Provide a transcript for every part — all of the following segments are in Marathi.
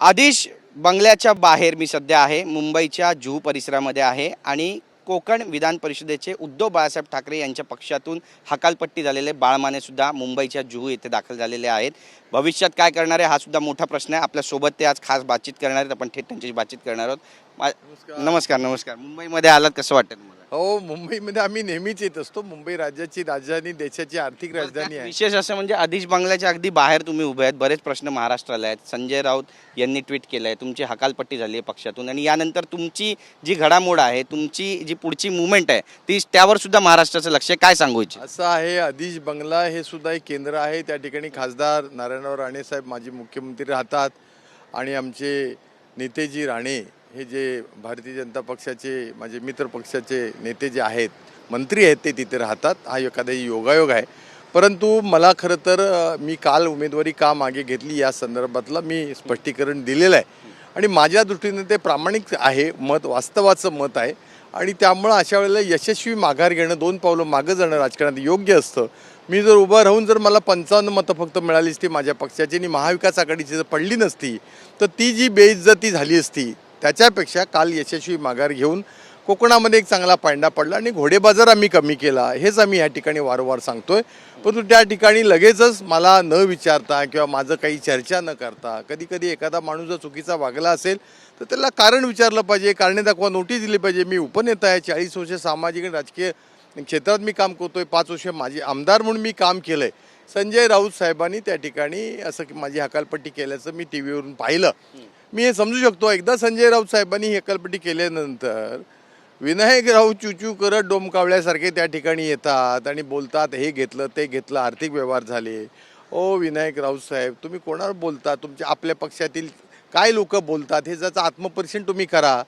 आदिश बंगल्याच्या बाहेर मी सध्या आहे. मुंबईच्या जुहू परिसरामध्ये आहे आणि कोकण विधान परिषदेचे उद्धव बाळासाहेब ठाकरे यांच्या पक्षातून हकालपट्टी झालेले बाळमाने सुद्धा मुंबईच्या जुहू येथे दाखल झालेले आहेत. भविष्यात काय करणार आहे हा सुद्धा मोठा प्रश्न आहे. आपल्यासोबत ते आज खास बातचीत करणार आहेत. आपण थेट त्यांच्याशी बातचीत करणार आहोत. नमस्कार. नमस्कार. मुंबईमध्ये आलात, कसं वाटतं तुम्हाला? हो, मुंबईमध्ये आम्ही नेहमीच येत असतो. मुंबई राज्याची राजधानी, देशाची आर्थिक राजधानी आहे. विशेष असं म्हणजे आदिश बंगल्याच्या अगदी बाहेर तुम्ही उभे आहेत. बरेच प्रश्न महाराष्ट्राला आहेत. संजय राऊत यांनी ट्विट केलं आहे, तुमची हकालपट्टी झाली आहे पक्षातून आणि यानंतर तुमची जी घडामोड आहे, तुमची जी पुढची मुवमेंट आहे ती त्यावर सुद्धा महाराष्ट्राचं लक्ष आहे. काय सांगू इच्छित? असं आहे, आदिश बंगला हे सुद्धा एक केंद्र आहे. त्या ठिकाणी खासदार नारायणराव राणे साहेब माजी मुख्यमंत्री राहतात आणि आमचे नेतेजी राणे हे जे भारतीय जनता पक्षाचे माझे मित्र पक्षाचे नेते जे आहेत, मंत्री आहेत, ते तिथे राहतात. हा एखादा योगायोग आहे. परंतु मला खरं तर मी काल उमेदवारी का मागे घेतली या संदर्भातलं मी स्पष्टीकरण दिलेलं आहे आणि माझ्या दृष्टीने ते प्रामाणिक आहे, मत वास्तवाचं मत आहे आणि त्यामुळं अशा वेळेला यशस्वी माघार घेणं, 2 पावलं मागं जाणं राजकारणात योग्य असतं. मी जर उभं राहून जर मला 55 मतं फक्त मिळाली असती माझ्या पक्षाची आणि महाविकास आघाडीची जर पडली नसती तर ती जी बेइज्जती झाली असती, त्याच्यापेक्षा काल यशस्वी माघार घेऊन कोकणामध्ये एक चांगला पायंडा पडला आणि घोडेबाजार आम्ही कमी केला, हेच आम्ही या ठिकाणी वारंवार सांगतोय. परंतु त्या ठिकाणी लगेचच मला न विचारता किंवा माझं काही चर्चा न करता, कधी कधी एखादा माणूस जर चुकीचा वागला असेल तर त्याला कारण विचारलं पाहिजे, कारणे दाखवा, नोटीस दिली पाहिजे. मी उपनेता आहे, 40 वर्ष सामाजिक आणि राजकीय क्षेत्रात मी काम करतोय, 5 वर्ष माझे आमदार म्हणून मी काम केलं आहे. संजय राऊत साहेबांनी त्या ठिकाणी असं की माझी हकालपट्टी केल्याचं मी टी व्हीवरून पाहिलं. मी हे समजू शकतो, एकदा संजय राऊत साहेबांनी ही हकालपट्टी केल्यानंतर विनायक राऊत चूचू करत डोमकावल्यासारखे त्या ठिकाणी येतात आणि बोलतात, हे घेतलं ते घेतलं, आर्थिक व्यवहार झाले. ओ विनायक राऊत साहेब, तुम्ही कोणावर बोलता? तुमच्या आपल्या पक्षातील काय लोक बोलतात हे ज्याचं आत्मपरीक्षण तुम्ही करा.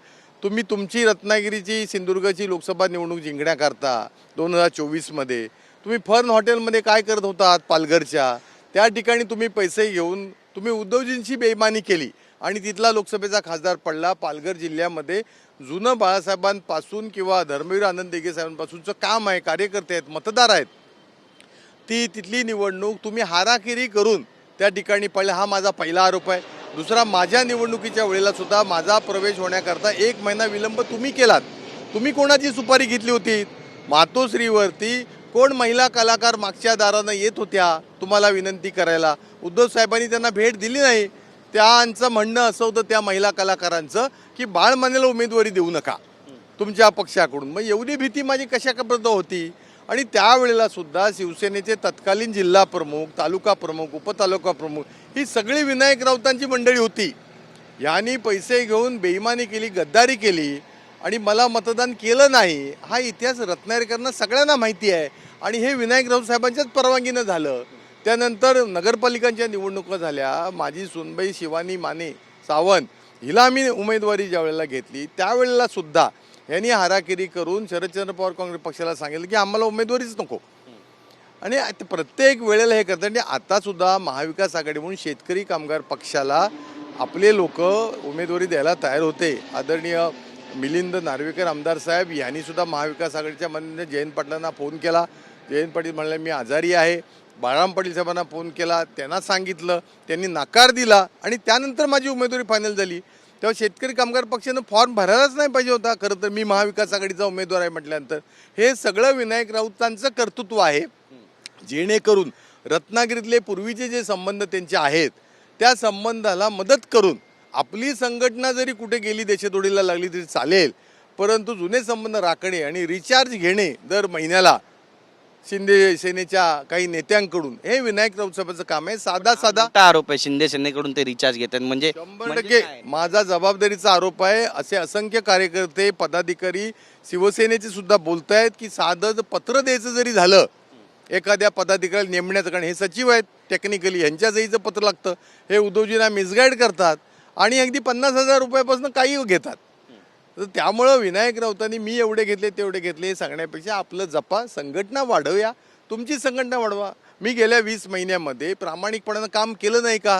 तुम्ही तुमची रत्नागिरीची सिंधुदुर्गची लोकसभा निवडणूक जिंकण्याकरता 2024मध्ये तुम्ही फर्न हॉटेलमध्ये काय करत होतात पालघरच्या, त्या ठिकाणी तुम्ही पैसे घेऊन तुम्ही उद्धवजींची बेईमानी केली आणि तिथला लोकसभेचा खासदार पडला. पालघर जिल्ह्यामध्ये जुनं बाळासाहेबांपासून किंवा धर्मवीर आनंद दिघे साहेबांपासूनचं काम आहे, कार्यकर्ते आहेत, मतदार आहेत, ती तिथली निवडणूक तुम्ही हाराकिरी करून त्या ठिकाणी पडले. हा माझा पहिला आरोप आहे. दुसरा, माझ्या निवडणुकीच्या वेळेला सुद्धा माझा प्रवेश होण्याकरता 1 महिना विलंब तुम्ही केलात. तुम्ही कोणाची सुपारी घेतली होती? मातोश्रीवरती कोण महिला कलाकार मागच्या दारानं येत होत्या तुम्हाला विनंती करायला, उद्धव साहेबांनी त्यांना भेट दिली नाही. त्यांचं म्हणणं असं होतं त्या महिला कलाकारांचं की बाळमानेला उमेदवारी देऊ नका तुमच्या पक्षाकडून. मग एवढी भीती माझी कशापर्यंत होती? आणि त्यावेळेला सुद्धा शिवसेनेचे तत्कालीन जिल्हा प्रमुख, तालुका प्रमुख, उपतालुका प्रमुख ही सगळी विनायक राऊतांची मंडळी होती. यांनी पैसे घेऊन बेईमानी केली, गद्दारी केली आणि मला मतदान केलं नाही. हा इतिहास रत्नागिरीकरांना सगळ्यांना माहिती आहे आणि हे विनायक राऊत साहेबांच्याच परवानगीनं झालं. त्यानंतर नगरपालिकांच्या निवडणुका झाल्या. माझी सुनबाई शिवानी माने सावंत हिला आम्ही उमेदवारी ज्या वेळेला घेतली त्यावेळेला सुद्धा यांनी हाराकिरी करून शरदचंद्र पवार काँग्रेस पक्षाला सांगितलं की आम्हाला उमेदवारीच नको आणि प्रत्येक वेळेला हे करतात. आणि आतासुद्धा महाविकास आघाडी म्हणून शेतकरी कामगार पक्षाला आपले लोक उमेदवारी द्यायला तयार होते. आदरणीय मिलिंद नार्वेकर आमदार साहेब यांनी सुद्धा महाविकास आघाडीच्या मनाने जयंत पाटलांना फोन केला. जयंत पाटील म्हणाले मी आजारी आहे. बाळराम पाटील साहेबांना फोन केला, त्यांना सांगितलं, त्यांनी नकार दिला आणि त्यानंतर माझी उमेदवारी फायनल झाली. तेव्हा शेतकरी कामगार पक्षानं फॉर्म भरायलाच नाही पाहिजे होता. खरं तर मी महाविकास आघाडीचा उमेदवार आहे म्हटल्यानंतर हे सगळं विनायक राऊतांचं कर्तृत्व आहे. जेणेकरून रत्नागिरीतले पूर्वीचे जे संबंध त्यांचे आहेत त्या संबंधाला मदत करून आपली संघटना जरी कुठे गेली, देशतोडीला लागली तरी चालेल, परंतु जुने संबंध राखणे आणि रिचार्ज घेणे दर महिन्याला शिंदे सेनेच्या काही नेत्यांकडून हे विनायक राऊत साहेबांचं काम आहे. साधा आरोप आहे शिंदे सेनेकडून ते रिचार्ज घेतात. म्हणजे 100% माझा जबाबदारीचा आरोप आहे. असे असंख्य कार्यकर्ते, पदाधिकारी शिवसेनेचे सुद्धा बोलत आहेत की साधं पत्र द्यायचं जरी झालं एखाद्या पदाधिकाऱ्याला नेमण्याचं, कारण हे सचिव आहेत टेक्निकली, यांच्या जईचं पत्र लागतं, हे उद्धवजींना मिसगाईड करतात आणि अगदी 50,000 रुपयापासून काही घेतात. तर त्यामुळं विनायक राऊतांनी मी एवढे घेतले तेवढे घेतले हे सांगण्यापेक्षा आपलं जपा, संघटना वाढवूया, तुमची संघटना वाढवा. मी गेल्या 20 महिन्यामध्ये प्रामाणिकपणानं काम केलं नाही का?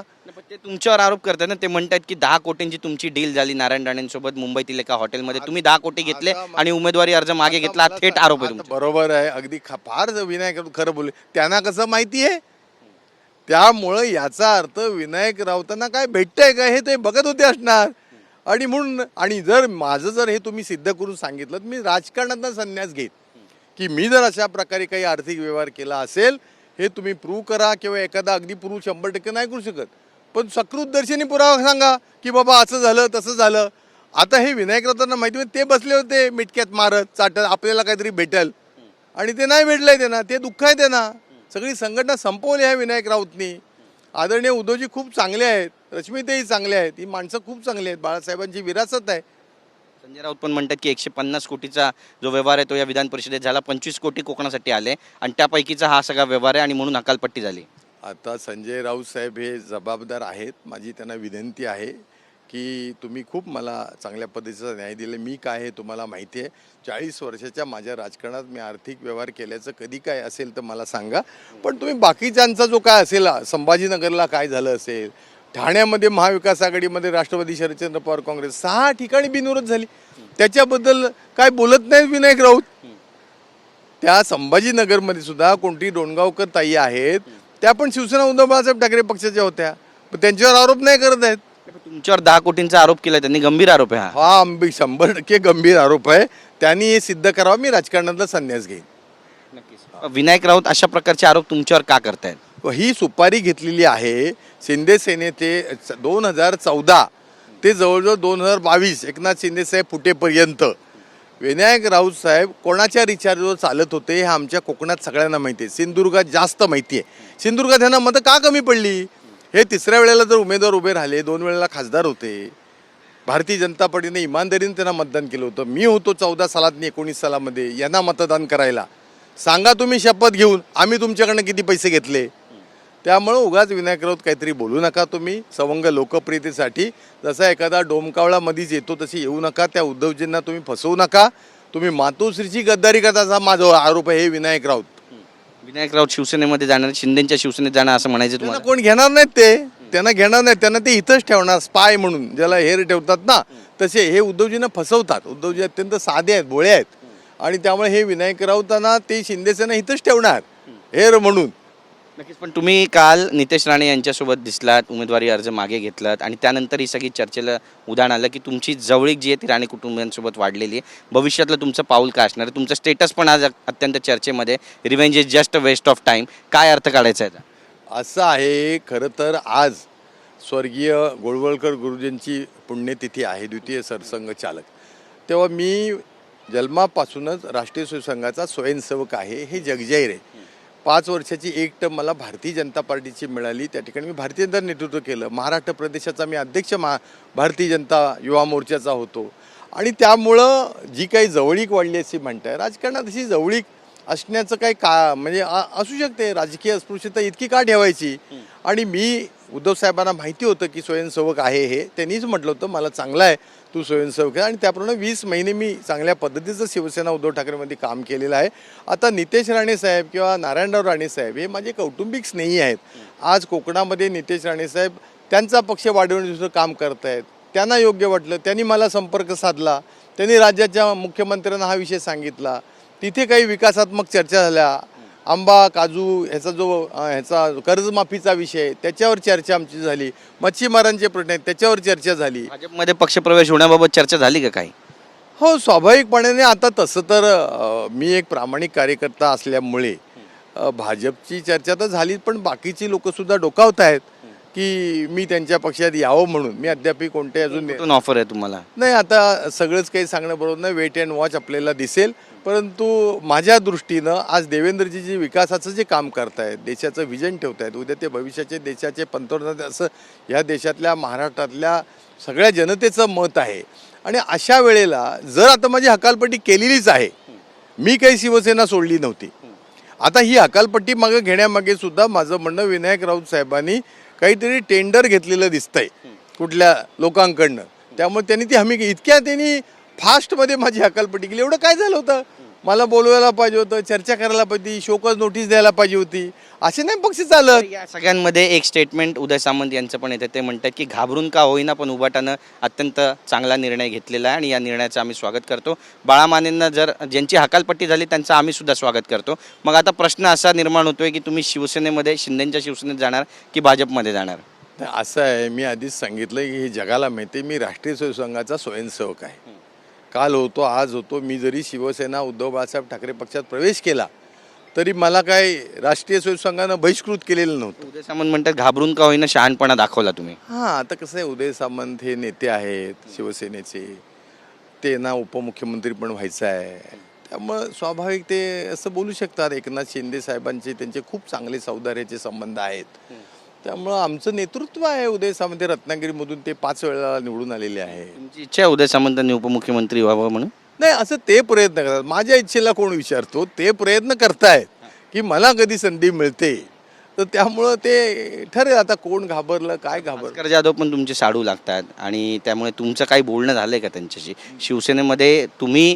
ते तुमच्यावर आरोप करतात ना. ते म्हणतात की 10 कोटींची तुमची डील झाली नारायण राणेंसोबत मुंबईतील एका हॉटेलमध्ये, तुम्ही 10 कोटी घेतले आणि उमेदवारी अर्ज मागे घेतला. थेट आरोप आहे तुमचा. बरोबर आहे, अगदी फार विनायक खरं बोलले. त्यांना कसं माहिती आहे? त्यामुळं याचा अर्थ विनायक राऊतांना काय भेटतंय का हे ते बघत होते असणार. आणि म्हणून आणि जर माझं जर हे तुम्ही सिद्ध करून सांगितलं तर मी राजकारणातनं संन्यास घेईन की मी जर अशा प्रकारे काही आर्थिक व्यवहार केला असेल हे तुम्ही प्रूव्ह करा किंवा एखादा अगदी प्रूव्ह 100% नाही करू शकत पण सकृतदर्शनी पुरावा सांगा की बाबा असं झालं तसं झालं. आता हे विनायक राऊतांना माहिती होते ते बसले होते मिटक्यात मारत चाटत आपल्याला काहीतरी भेटेल आणि ते नाही भेटलंय त्यांना ते दुःख आहे त्यांना. सगळी संघटना संपवली आहे विनायक राऊतनी. आदरणीय उद्धवजी खूप चांगले आहेत, रश्मीताई चांगले आहेत, ही माणसं खूप चांगली आहेत, बाळासाहेबांची विरासत आहे. संजय राऊत पण म्हणतात की 150 कोटीचा जो व्यवहार आहे तो या विधान परिषदेत झाला, 25 कोटी कोकणासाठी आले आणि त्यापैकीचा हा सगळा व्यवहार आहे आणि म्हणून हकालपट्टी झाली. आता संजय राऊत साहेब हे जबाबदार आहेत. माझी त्यांना विनंती आहे की तुम्ही खूप मला चांगल्या पद्धतीचा न्याय दिला. मी काय हे तुम्हाला माहिती आहे. 40 वर्षाच्या माझ्या राजकारणात मी आर्थिक व्यवहार केल्याचं कधी काय असेल तर मला सांगा. पण तुम्ही बाकीच्यांचा जो काय असेल, संभाजीनगरला काय झालं असेल, ठाण्यामध्ये महाविकास आघाडीमध्ये राष्ट्रवादी शरदचंद्र पवार काँग्रेस 6 ठिकाणी बिनविरोध झाली, त्याच्याबद्दल काय बोलत नाहीत विनायक राऊत. त्या संभाजीनगरमध्ये सुद्धा कोणती डोणगावकर ताई आहेत त्या पण शिवसेना उद्धव बाळासाहेब ठाकरे पक्षाच्या होत्या, पण त्यांच्यावर आरोप नाही करत आहेत. तुमच्यावर 10 कोटींचा आरोप केला त्यांनी, गंभीर आरोप आहे हा. हा 100% गंभीर आरोप आहे. त्यांनी हे सिद्ध करावं. मी राजकारणातला संन्यास घेईन. विनायक राऊत अशा प्रकारचे आरोप तुमच्यावर का करतायत? ही सुपारी घेतलेली आहे शिंदे सेनेचे 2014 ते जवळजवळ 2022 एकनाथ शिंदे साहेब फुटेपर्यंत विनायक राऊत साहेब कोणाच्या रिचार्जवर चालत होते हे आमच्या कोकणात सगळ्यांना माहिती आहे. सिंधुदुर्गात जास्त माहिती आहे. सिंधुदुर्गात ह्यांना मतं का कमी पडली? हे तिसऱ्या वेळेला जर उमेदवार उभे राहिले, 2 वेळेला खासदार होते, भारतीय जनता पार्टीने इमानदारीने त्यांना मतदान केलं होतं. मी होतो 14 सालात 19 सालामध्ये यांना मतदान करायला. सांगा तुम्ही शपथ घेऊन आम्ही तुमच्याकडनं किती पैसे घेतले. त्यामुळं उगाच विनायक राऊत काहीतरी बोलू नका तुम्ही सवंग लोकप्रियतेसाठी. जसा एखादा डोमकावळा मधीच येतो तशी येऊ नका. त्या उद्धवजींना तुम्ही फसवू नका. तुम्ही मातोश्रीची गद्दारी करताचा माझा आरोप आहे हे विनायक राऊत. विनायक राऊत शिवसेनेमध्ये जाणार, शिंदेच्या शिवसेनेत जाणार असं म्हणायचं त्यांना तुम्हाला? कोण घेणार नाहीत ते. त्यांना घेणार नाहीत. त्यांना ते इथंच ठेवणार स्पाय म्हणून, ज्याला हेर ठेवतात ना तसे हे उद्धवजींना फसवतात. उद्धवजी अत्यंत साधे आहेत, भोळे आहेत आणि त्यामुळे हे विनायक राऊतांना ते शिंदेसेना इथंच ठेवणार हेर म्हणून. नक्कीच. पण तुम्ही काल नितेश राणे यांच्यासोबत दिसलात, उमेदवारी अर्ज मागे घेतलात आणि त्यानंतर ही सगळी चर्चेला उदाहरण आलं की तुमची जवळीक जी आहे ती राणे कुटुंबियांसोबत वाढलेली आहे. भविष्यातलं तुमचं पाऊल काय असणार आहे? तुमचं स्टेटस पण आज अत्यंत चर्चेमध्ये, revenge is just a waste of time. काय अर्थ काढायचा आहे? असं आहे, खरं तर आज स्वर्गीय गोळवळकर गुरुजींची पुण्यतिथी आहे, द्वितीय सरसंघचालक. तेव्हा मी जन्मापासूनच राष्ट्रीय स्वयंसेवकाचा स्वयंसेवक आहे हे जगजाहीर आहे. 5 वर्षाची एक टर्म मला भारतीय जनता पार्टीची मिळाली. त्या ठिकाणी मी भारतीय जनता नेतृत्व केलं. महाराष्ट्र प्रदेशाचा मी अध्यक्ष भारतीय जनता युवा मोर्चाचा होतो आणि त्यामुळं जी काही जवळीक वाढली अशी म्हणताय, राजकारणात अशी जवळीक असण्याचं काही का म्हणजे असू शकते. राजकीय अस्पृश्यता इतकी का ठेवायची? आणि मी उद्धव साहेबांना माहिती होतं की स्वयंसेवक आहे हे, त्यांनीच म्हटलं होतं मला चांगलं आहे तू स्वयंसेवक आहे आणि त्याप्रमाणे 20 महिने मी चांगल्या पद्धतीचं शिवसेना उद्धव ठाकरेमध्ये काम केलेलं आहे. आता नितेश राणे साहेब किंवा नारायणराव राणे साहेब हे माझे कौटुंबिक स्नेही आहेत. आज कोकणामध्ये नितेश राणे साहेब त्यांचा पक्ष वाढवण्याचं काम करत आहेत. त्यांना योग्य वाटलं, त्यांनी मला संपर्क साधला, त्यांनी राज्याच्या मुख्यमंत्र्यांना हा विषय सांगितला. तिथे काही विकासात्मक चर्चा झाल्या. आंबा काजू ह्याचा कर्जमाफीचा विषय त्याच्यावर चर्चा आमची झाली. मच्छीमारांचे प्रश्न आहेत त्याच्यावर चर्चा झाली. भाजपमध्ये पक्षप्रवेश होण्याबाबत चर्चा झाली का काही? हो, स्वाभाविकपणे. आता तसं तर मी एक प्रामाणिक कार्यकर्ता असल्यामुळे भाजपची चर्चा तर झालीच, पण बाकीची लोकंसुद्धा डोकावत आहेत की मी त्यांच्या पक्षात यावं म्हणून. मी अद्याप कोणते अजून ऑफर आहे तुम्हाला? नाही, आता सगळंच काही सांगणं बरोबर नाही. वेट अँड वॉच आपल्याला दिसेल. परंतु माझ्या दृष्टीनं आज देवेंद्रजी जे विकासाचं जे काम करतायत, देशाचं विजन ठेवतायत, उद्या ते भविष्याचे देशाचे पंतप्रधान असं या देशातल्या महाराष्ट्रातल्या सगळ्या जनतेचं मत आहे. आणि अशा वेळेला जर आता माझी हकालपट्टी केलेलीच आहे, मी काही शिवसेना सोडली नव्हती. आता ही हकालपट्टी मागे घेण्यामागे सुद्धा माझं म्हणणं विनायक राऊत साहेबांनी काहीतरी टेंडर घेतलेलं दिसतंय कुठल्या लोकांकडनं. त्यामुळे त्यांनी ती हमी इतक्या त्यांनी फास्टमध्ये माझी हकालपट्टी केली. एवढं काय झालं होतं? मला बोलवायला पाहिजे होतं, चर्चा करायला पाहिजे, शोकज नोटीस द्यायला पाहिजे होती. असे नाही पक्ष चालत. या सगळ्यांमध्ये एक स्टेटमेंट उदय सामंत यांचं पण येतं. ते म्हणतात की घाबरून का होईना पण उभाटानं अत्यंत चांगला निर्णय घेतलेला आहे आणि या निर्णयाचं आम्ही स्वागत करतो. बाळा मानेंना जर ज्यांची हकालपट्टी झाली त्यांचं आम्ही सुद्धा स्वागत करतो. मग आता प्रश्न असा निर्माण होतोय की तुम्ही शिवसेनेमध्ये शिंदेच्या शिवसेनेत जाणार की भाजपमध्ये जाणार? नाही, असं आहे, मी आधीच सांगितलं की हे जगाला माहिती आहे, मी राष्ट्रीय स्वयंसेवक स्वयंसेवक आहे. काल होतो, आज होतो. मी जरी शिवसेना उद्धव बाळासाहेब ठाकरे पक्षात प्रवेश केला तरी मला काय राष्ट्रीय स्वयंसेवकांनं बहिष्कृत केलेलं नव्हतं. उदय सामंत म्हणतात घाबरून का होईना शहाणपणा दाखवला तुम्ही. हां, आता कसं आहे, उदय सामंत हे नेते आहेत शिवसेनेचे, ते ना उपमुख्यमंत्री पण व्हायचं आहे, त्यामुळं स्वाभाविक ते असं बोलू शकतात. एकनाथ शिंदे साहेबांचे त्यांचे खूप चांगले सौदार्याचे संबंध आहेत. त्यामुळं आमचं नेतृत्व आहे. उदय सामंत रत्नागिरीमधून ते 5 वेळा निवडून आलेले आहे. तुमची इच्छा आहे उदय सामंतांनी उपमुख्यमंत्री व्हावं म्हणून? नाही, असं ते प्रयत्न करतात. माझ्या इच्छेला कोण विचारतो? ते प्रयत्न करतायत की मला कधी संधी मिळते, तर त्यामुळं ते ठरेल. आता कोण घाबरलं, काय घाबरलं. भास्कर जाधव पण तुमचे साडू लागतात आणि त्यामुळे तुमचं काही बोलणं झालंय का त्यांच्याशी? शिवसेनेमध्ये तुम्ही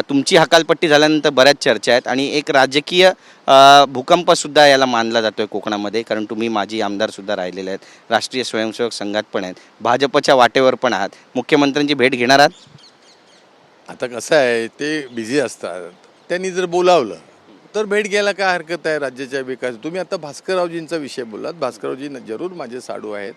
तुमची हकालपट्टी झाल्यानंतर बऱ्याच चर्चा आहेत आणि एक राजकीय भूकंप सुद्धा याला मानला जातोय कोकणामध्ये, कारण तुम्ही माजी आमदार सुद्धा राहिलेले आहेत, राष्ट्रीय स्वयंसेवक संघात पण आहेत, भाजपच्या वाटेवर पण आहात. मुख्यमंत्र्यांची भेट घेणार आहात? आता कसं आहे, ते बिझी असतात. त्यांनी जर बोलावलं तर भेट घ्यायला काय हरकत आहे राज्याच्या विकास. तुम्ही आता भास्कररावजींचा विषय बोललात. भास्कररावजी जरूर माझे साडू आहेत.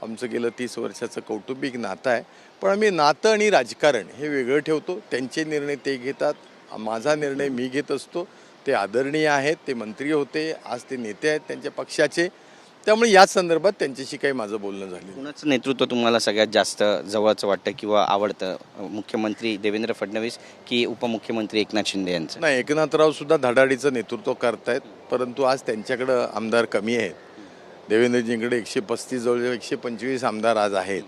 आमचं गेलं 30 वर्षाचं कौटुंबिक नातं आहे. पण आम्ही नातं आणि राजकारण हे वेगळं ठेवतो. त्यांचे निर्णय ते घेतात, माझा निर्णय मी घेत असतो. ते आदरणीय आहेत, ते मंत्री होते, आज ते नेते आहेत त्यांच्या पक्षाचे. त्यामुळे याच संदर्भात त्यांच्याशी काही माझं बोलणं झालं. कुणाचं नेतृत्व तुम्हाला सगळ्यात जास्त जवळचं वाटतं किंवा आवडतं? मुख्यमंत्री देवेंद्र फडणवीस की उपमुख्यमंत्री एकनाथ शिंदे यांचं? नाही, एकनाथराव सुद्धा धडाडीचं नेतृत्व करतायत, परंतु आज त्यांच्याकडं आमदार कमी आहेत. देवेंद्रजींकडे 135 जवळ 125 आमदार आज आहेत.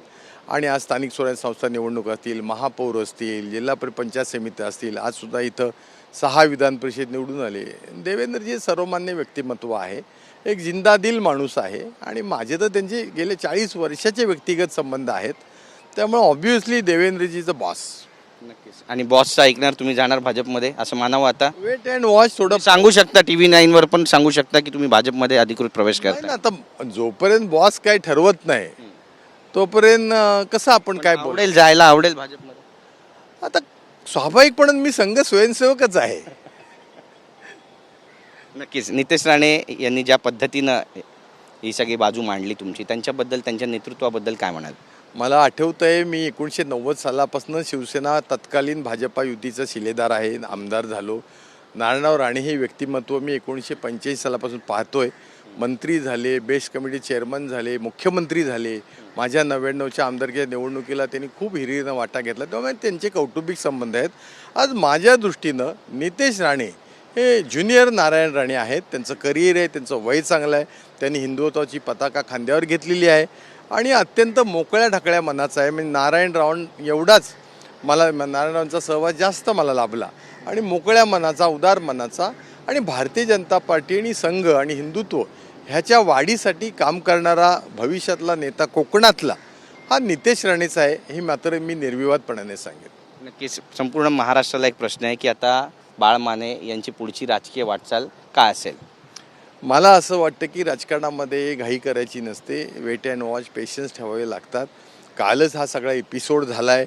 आणि आज स्थानिक स्वराज्य संस्था निवडणूक असतील, महापौर असतील, जिल्हा पंचायत समिती असतील, आज सुद्धा इथं 6 विधान परिषद निवडून आले. देवेंद्रजी सर्वमान्य व्यक्तिमत्व आहे, एक जिंदादिल माणूस आहे आणि माझे तर त्यांचे गेले 40 वर्षाचे व्यक्तिगत संबंध आहेत. त्यामुळे ऑब्व्हियसली देवेंद्रजीचं बॉस. नक्कीच. आणि बॉसचं ऐकणार, तुम्ही जाणार भाजपमध्ये असं मानावं आता? Wait and watch. थोडं तुम्ही सांगू शकता, TV9 वर पण सांगू शकता की तुम्ही भाजपमध्ये अधिकृत प्रवेश नाही करता. ना, आता जोपर्यंत बॉस काही ठरवत नाही तोपर्यंत कसं आपण काय बोल. आवडेल, जायला आवडेल भाजपमध्ये? आता स्वाभाविकपणे मी संघ स्वयंसेवकच आहे. नक्कीच. नितेश राणे यांनी ज्या पद्धतीनं ही सगळी बाजू मांडली तुमची, त्यांच्याबद्दल, त्यांच्या नेतृत्वाबद्दल काय म्हणाल? मला आठवतं आहे, मी 1990 सालापासून शिवसेना तत्कालीन भाजपा युतीचा शिलेदार आहे, आमदार झालो. नारायणराव राणे हे व्यक्तिमत्व मी 1985 सालापासून पाहतोय. मंत्री झाले, बेस्ट कमिटी चेअरमन झाले, मुख्यमंत्री झाले. माझ्या 99च्या आमदारकीच्या निवडणुकीला त्यांनी खूप हिरिरीनं वाटा घेतला, त्यामुळे त्यांचे कौटुंबिक संबंध आहेत. आज माझ्या दृष्टीनं नितेश राणे हे ज्युनियर नारायण राणे आहेत. त्यांचं करिअर आहे, त्यांचं वय चांगलं आहे, त्यांनी हिंदुत्वाची पताका खांद्यावर घेतलेली आहे आणि अत्यंत मोकळ्या ढाकळ्या मनाचा आहे. म्हणजे नारायणराव एवढाच मला, नारायणरावांचा सहवास जास्त मला लाभला आणि मोकळ्या मनाचा, उदार मनाचा आणि भारतीय जनता पार्टी आणि संघ आणि हिंदुत्व ह्याच्या वाढीसाठी काम करणारा भविष्यातला नेता कोकणातला हा नितेश राणेच आहे, हे मात्र मी निर्विवादपणाने सांगेन. नक्कीच. संपूर्ण महाराष्ट्राला एक प्रश्न आहे की आता बाळ माने यांची पुढची राजकीय वाटचाल काय असेल? मला असं वाटतं की राजकारणामध्ये घाई करायची नसते. वेट अँड वॉच, पेशन्स ठेवावे लागतात. कालच हा सगळा एपिसोड झाला आहे.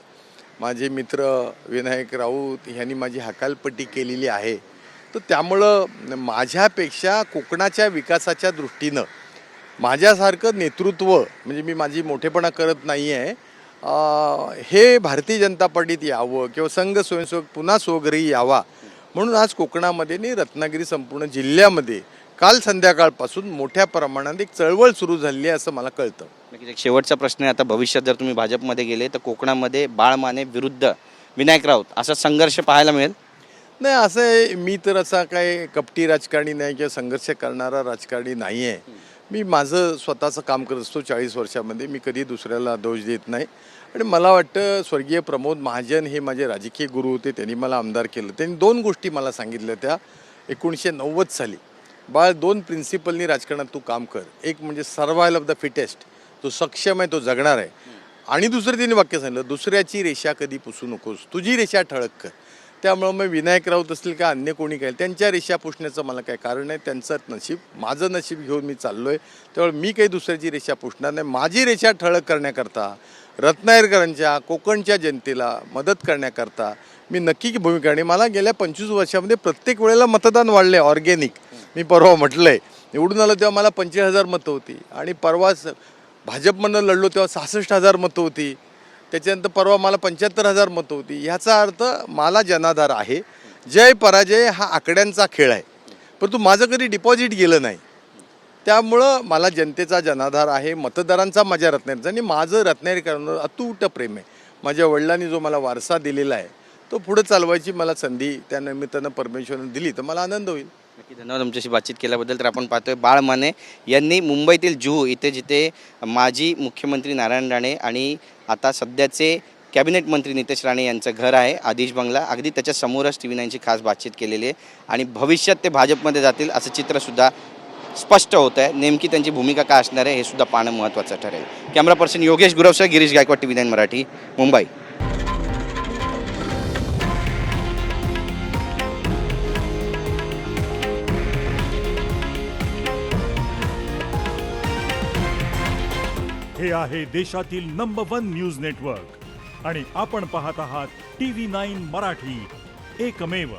माझे मित्र विनायक राऊत यांनी माझी हकालपट्टी केलेली आहे, तर त्यामुळं माझ्यापेक्षा कोकणाच्या विकासाच्या दृष्टीनं माझ्यासारखं नेतृत्व, म्हणजे मी माझी मोठेपणा करत नाही आहे, हे भारतीय जनता पार्टीत यावं किंवा संघ स्वयंसेवक पुन्हा स्वघरी यावा म्हणून आज कोकणामध्ये आणि रत्नागिरी संपूर्ण जिल्ह्यामध्ये काल संध्याकाळपासून मोठ्या प्रमाणात एक चळवळ सुरू झाली आहे असं मला कळतं. नक्कीच. एक शेवटचा प्रश्न आहे, आता भविष्यात जर तुम्ही भाजपमध्ये गेले तर कोकणामध्ये बाळ माने विरुद्ध विनायक राऊत असा संघर्ष पाहायला मिळेल? नाही, असं आहे, मी तर असा काय कपटी राजकारणी नाही किंवा संघर्ष करणारा राजकारणी नाही आहे. मी माझं स्वतःचं काम करत असतो 40 वर्षामध्ये. मी कधी दुसऱ्याला दोष देत नाही आणि मला वाटतं स्वर्गीय प्रमोद महाजन हे माझे राजकीय गुरु होते. त्यांनी मला आमदार केलं. त्यांनी 2 गोष्टी मला सांगितल्या त्या 1990 साली. बाळ, 2 प्रिन्सिपलनी राजकारणात तू काम कर. एक म्हणजे सर्वायवल ऑफ द फिटेस्ट, तो सक्षम आहे, तो जगणार आहे. आणि दुसरं त्यांनी वाक्य सांगितलं, दुसऱ्याची रेषा कधी पुसू नकोस, तुझी रेषा ठळक कर. त्यामुळं मग विनायक राऊत असतील का अन्य कोणी काय त्यांच्या रेषा पुसण्याचं मला काय कारण नाही. त्यांचं नशीब माझं नशीब घेऊन मी चाललो आहे. त्यामुळे मी काही दुसऱ्याची रेषा पुसणार नाही. माझी रेषा ठळक करण्याकरता, रत्नागिरीकरांच्या कोकणच्या जनतेला मदत करण्याकरता मी नक्की भूमिका. आणि मला गेल्या 25 वर्षामध्ये प्रत्येक वेळेला मतदान वाढलं आहे ऑर्गॅनिक. मी परवा म्हटलं आहे निवडून आलं तेव्हा मला 25,000 मतं होती आणि परवाच भाजपमधनं लढलो तेव्हा 66,000 मतं होती. त्याच्यानंतर परवा मला 75,000 मतं होती. ह्याचा अर्थ मला जनाधार आहे. जय पराजय हा आकड्यांचा खेळ आहे, परंतु माझं कधी डिपॉझिट गेलं नाही. त्यामुळं मला जनतेचा जनाधार आहे, मतदारांचा माझ्या रत्नागिरीचा. आणि माझं रत्नागिरीकरांवर अतूट प्रेम आहे. माझ्या वडिलांनी जो मला वारसा दिलेला आहे तो पुढे चालवायची मला संधी त्या निमित्तानं परमेश्वरानं दिली तर मला आनंद होईल. नक्की धन्यवाद तुमच्याशी बातचीत केल्याबद्दल. तर आपण पाहतोय बाळ माने यांनी मुंबईतील जुहू इथे जिथे माजी मुख्यमंत्री नारायण राणे आणि आता सध्याचे कॅबिनेट मंत्री नितेश राणे यांचं घर आहे आदिश बंगला, अगदी त्याच्या समोरच TV9ची खास बातचीत केलेली आहे. आणि भविष्यात ते भाजपमध्ये जातील असं चित्रसुद्धा स्पष्ट होत आहे. नेमकी त्यांची भूमिका काय असणार आहे हे सुद्धा पाहणं महत्त्वाचं ठरेल. कॅमेरा पर्सन योगेश गुरवसह गिरीश गायकवाड TV9 मराठी मुंबई. हे आहे देशातील नंबर 1 न्यूज नेटवर्क आणि आपण पाहत आहात TV9 मराठी, एकमेव.